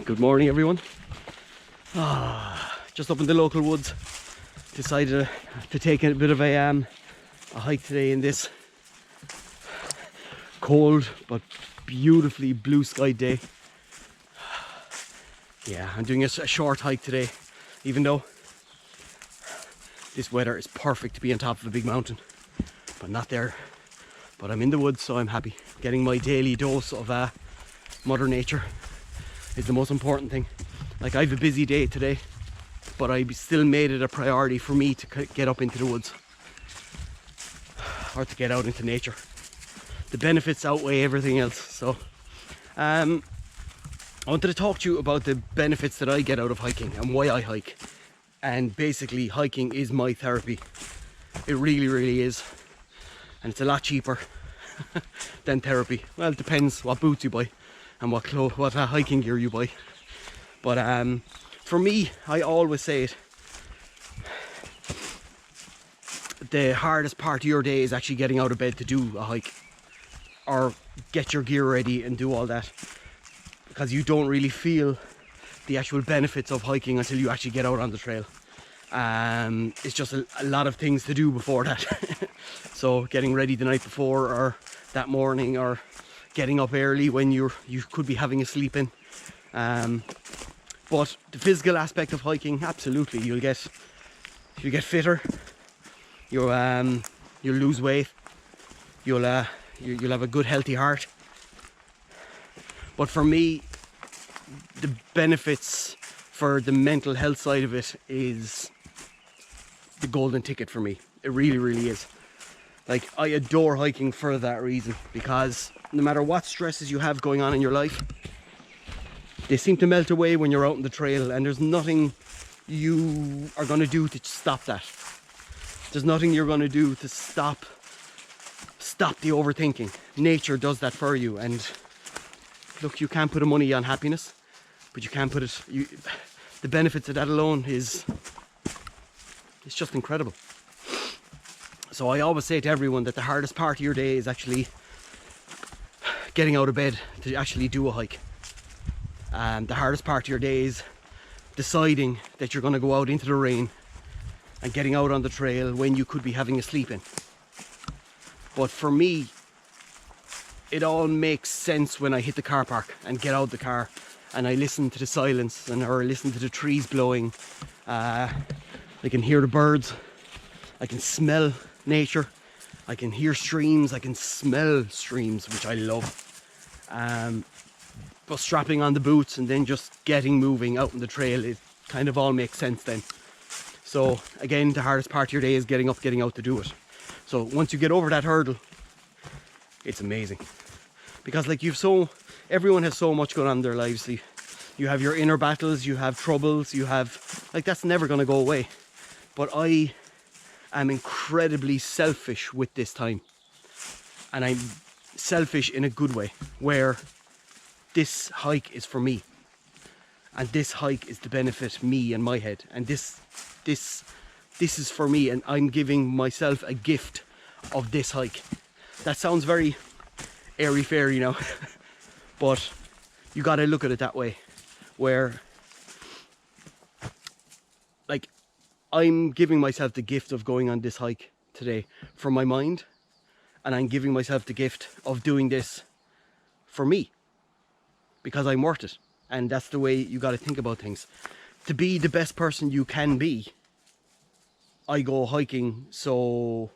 Good morning, everyone. Just up in the local woods. Decided to take a bit of a hike today in this cold but beautifully blue sky day. Yeah, I'm doing a short hike today, even though this weather is perfect to be on top of a big mountain, but not there. But I'm in the woods, so I'm happy. Getting my daily dose of Mother Nature is the most important thing. Like, I have a busy day today, but I still made it a priority for me to get up into the woods or to get out into nature. The benefits outweigh everything else. So I wanted to talk to you about the benefits that I get out of hiking and why I hike. And basically, hiking is my therapy. It really, really is. And it's a lot cheaper than therapy. Well, it depends what boots you buy and what hiking gear you buy. But for me, I always say it, the hardest part of your day is actually getting out of bed to do a hike or get your gear ready and do all that, because you don't really feel the actual benefits of hiking until you actually get out on the trail. It's just a lot of things to do before that. So getting ready the night before or that morning, or getting up early when you could be having a sleep in. But the physical aspect of hiking, absolutely, you'll get fitter. You'll lose weight. You'll have a good healthy heart. But for me, the benefits for the mental health side of it is the golden ticket for me. It really, really is. Like, I adore hiking for that reason, because no matter what stresses you have going on in your life, they seem to melt away when you're out on the trail, and there's nothing you are going to do to stop that. There's nothing you're going to do to stop the overthinking. Nature does that for you. And look, you can't put a money on happiness, but you can put it, the benefits of that alone it's just incredible. So I always say to everyone that the hardest part of your day is actually getting out of bed to actually do a hike. The hardest part of your day is deciding that you're going to go out into the rain and getting out on the trail when you could be having a sleep in. But for me, it all makes sense when I hit the car park and get out of the car and I listen to the silence or listen to the trees blowing. I can hear the birds, I can smell nature, I can hear streams, I can smell streams, which I love. But strapping on the boots and then just getting moving out on the trail, it kind of all makes sense then. So again, the hardest part of your day is getting up, getting out to do it. So once you get over that hurdle, it's amazing. Because like everyone has so much going on in their lives. You have your inner battles, you have troubles, you have, like, that's never going to go away. But I am incredibly selfish with this time. And I'm selfish in a good way, where this hike is for me. And this hike is to benefit me and my head. And this is for me, and I'm giving myself a gift of this hike. That sounds very airy-fairy now, but you gotta look at it that way, where, like, I'm giving myself the gift of going on this hike today for my mind, and I'm giving myself the gift of doing this for me, because I'm worth it. And that's the way you gotta think about things. To be the best person you can be, I go hiking so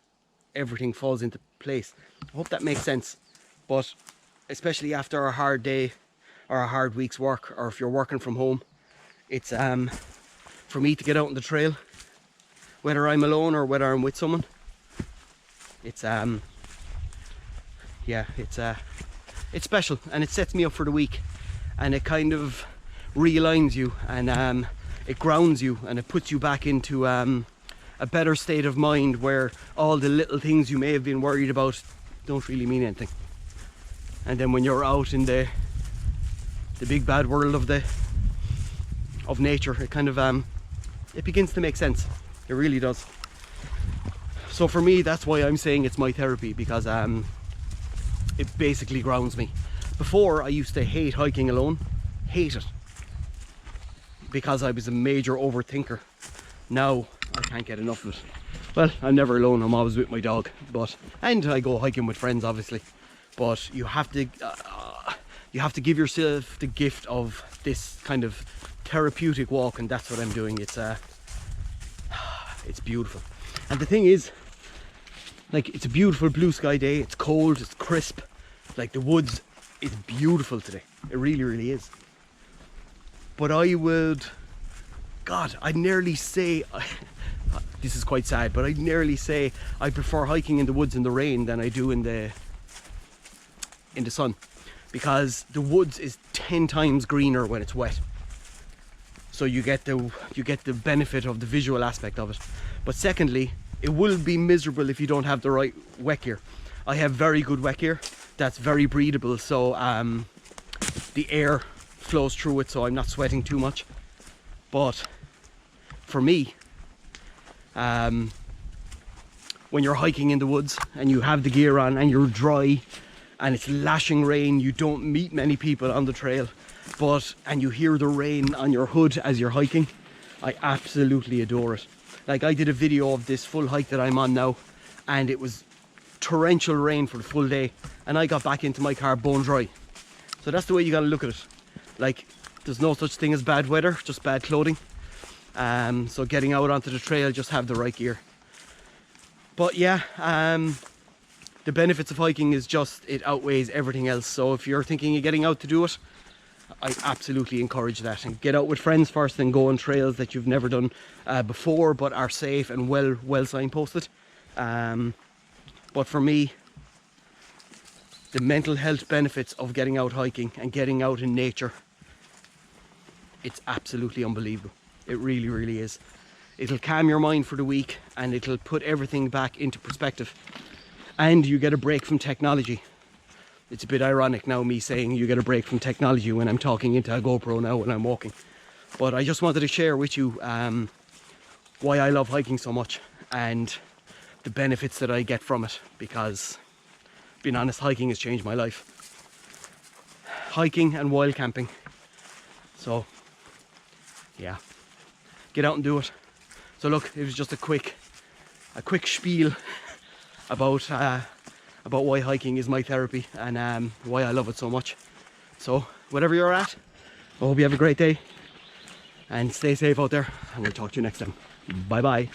everything falls into place. I hope that makes sense. But especially after a hard day or a hard week's work, or if you're working from home, it's for me to get out on the trail, whether I'm alone or whether I'm with someone, it's special, and it sets me up for the week, and it kind of realigns you, and it grounds you, and it puts you back into a better state of mind, where all the little things you may have been worried about don't really mean anything. And then when you're out in the big bad world of nature, it kind of it begins to make sense. It really does. So for me, that's why I'm saying it's my therapy, because it basically grounds me. Before, I used to hate hiking alone, hate it. because I was a major overthinker. Now I can't get enough of it. Well, I'm never alone, I'm always with my dog, and I go hiking with friends obviously, but you have to give yourself the gift of this kind of therapeutic walk, and that's what I'm doing. It's beautiful. And the thing is, like, it's a beautiful blue sky day, it's cold, it's crisp, like the woods is beautiful today. It really, really is. But I'd nearly say, this is quite sad, but I'd nearly say I prefer hiking in the woods in the rain than I do in the sun, because the woods is 10 times greener when it's wet. So you get the benefit of the visual aspect of it. But secondly, it will be miserable if you don't have the right wet gear. I have very good wet gear that's very breathable, so the air flows through it, so I'm not sweating too much. But for me, when you're hiking in the woods and you have the gear on and you're dry and it's lashing rain, you don't meet many people on the trail, and you hear the rain on your hood as you're hiking, I absolutely adore it. Like, I did a video of this full hike that I'm on now, and it was torrential rain for the full day, and I got back into my car bone dry. So that's the way you gotta look at it. Like, there's no such thing as bad weather, just bad clothing. So getting out onto the trail, just have the right gear. But yeah, the benefits of hiking is just, it outweighs everything else. So if you're thinking of getting out to do it, I absolutely encourage that, and get out with friends first and go on trails that you've never done before but are safe and well signposted. But for me, the mental health benefits of getting out hiking and getting out in nature, it's absolutely unbelievable. It really, really is. It'll calm your mind for the week, and it'll put everything back into perspective, and you get a break from technology. It's a bit ironic now, me saying you get a break from technology when I'm talking into a GoPro now when I'm walking. But I just wanted to share with you why I love hiking so much and the benefits that I get from it, because, being honest, hiking has changed my life. Hiking and wild camping. So yeah, get out and do it. So look, it was just a quick spiel about why hiking is my therapy and why I love it so much. So whatever you're at, I hope you have a great day and stay safe out there, and we'll talk to you next time. Bye bye.